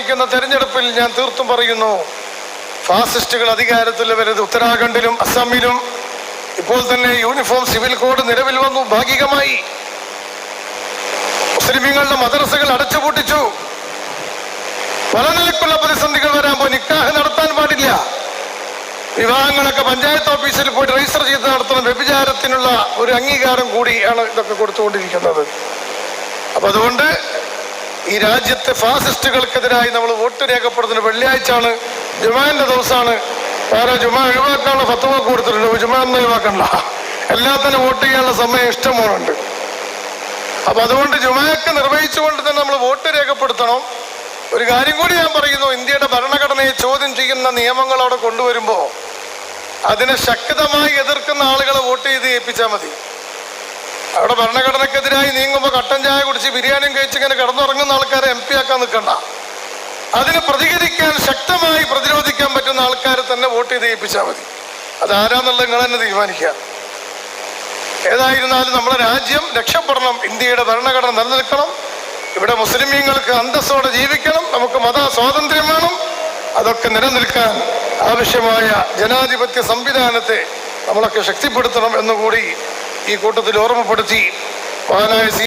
വരാനിരിക്കുന്ന തെരഞ്ഞെടുപ്പിൽ ഞാൻ തീർത്തും പറയുന്നു, ഫാസിസ്റ്റുകൾ അധികാരത്തിൽ വരുന്നത് ഉത്തരാഖണ്ഡിലും അസമിലും. ഇപ്പോൾ തന്നെ യൂണിഫോം സിവിൽ കോഡ് നിലവിൽ വന്നു. ഭാഗികമായി മുസ്ലിമീങ്ങളുടെ മദ്രസകൾ അടച്ചുപൂട്ടിച്ചു. പല നിലക്കുള്ള പ്രതിസന്ധികൾ വരാൻ പോയി. നിക്കാഹ് നടത്താൻ പാടില്ല. വിവാഹങ്ങളൊക്കെ പഞ്ചായത്ത് ഓഫീസിൽ പോയിട്ട് രജിസ്റ്റർ ചെയ്ത് നടത്തുന്ന വ്യഭിചാരത്തിനുള്ള ഒരു അംഗീകാരം കൂടിയാണ് ഇതൊക്കെ കൊടുത്തുകൊണ്ടിരിക്കുന്നത്. അപ്പൊ അതുകൊണ്ട് ഈ രാജ്യത്തെ ഫാസിസ്റ്റുകൾക്കെതിരായി നമ്മൾ വോട്ട് രേഖപ്പെടുത്തുന്നത് വെള്ളിയാഴ്ചയാണ്, ജുമാന്റെ ദിവസമാണ്. വേറെ ജുമാ ഒഴിവാക്കാനുള്ള ഫത്വ കൊടുത്തിട്ടുണ്ട്. ജുമാ ഒന്നും ഒഴിവാക്കണ്ട, എല്ലാത്തിനും വോട്ട് ചെയ്യാനുള്ള സമയം ഇഷ്ടംപോലുണ്ട്. അപ്പൊ അതുകൊണ്ട് ജുമായൊക്കെ നിർവഹിച്ചുകൊണ്ട് തന്നെ നമ്മൾ വോട്ട് രേഖപ്പെടുത്തണം. ഒരു കാര്യം കൂടി ഞാൻ പറയുന്നു, ഇന്ത്യയുടെ ഭരണഘടനയെ ചോദ്യം ചെയ്യുന്ന നിയമങ്ങൾ അവിടെ കൊണ്ടുവരുമ്പോൾ അതിനെ ശക്തമായി എതിർക്കുന്ന ആളുകളെ വോട്ട് ചെയ്ത് ഏൽപ്പിച്ചാൽ മതി. അവിടെ ഭരണഘടനക്കെതിരായി നീങ്ങുമ്പോൾ കട്ടൻ ചായ കുടിച്ച് ബിരിയാണിയും കഴിച്ച് ഇങ്ങനെ കിടന്നുറങ്ങുന്ന ആൾക്കാരെ MP ആക്കാൻ നിൽക്കണ്ട. അതിന് പ്രതികരിക്കാൻ, ശക്തമായി പ്രതിരോധിക്കാൻ പറ്റുന്ന ആൾക്കാരെ തന്നെ വോട്ട് ചെയ്ത് ഏൽപ്പിച്ചാൽ മതി. അതാരാന്നുള്ളത് നിങ്ങൾ തന്നെ തീരുമാനിക്കുക. ഏതായിരുന്നാലും നമ്മുടെ രാജ്യം രക്ഷപ്പെടണം, ഇന്ത്യയുടെ ഭരണഘടന നിലനിൽക്കണം, ഇവിടെ മുസ്ലിമീങ്ങൾക്ക് അന്തസ്സോടെ ജീവിക്കണം, നമുക്ക് മത സ്വാതന്ത്ര്യം വേണം. അതൊക്കെ നിലനിൽക്കാൻ ആവശ്യമായ ജനാധിപത്യ സംവിധാനത്തെ നമ്മളൊക്കെ ശക്തിപ്പെടുത്തണം എന്നുകൂടി ഈ കൂട്ടത്തിൽ ഓർമ്മപ്പെടുത്തി മഹാനായ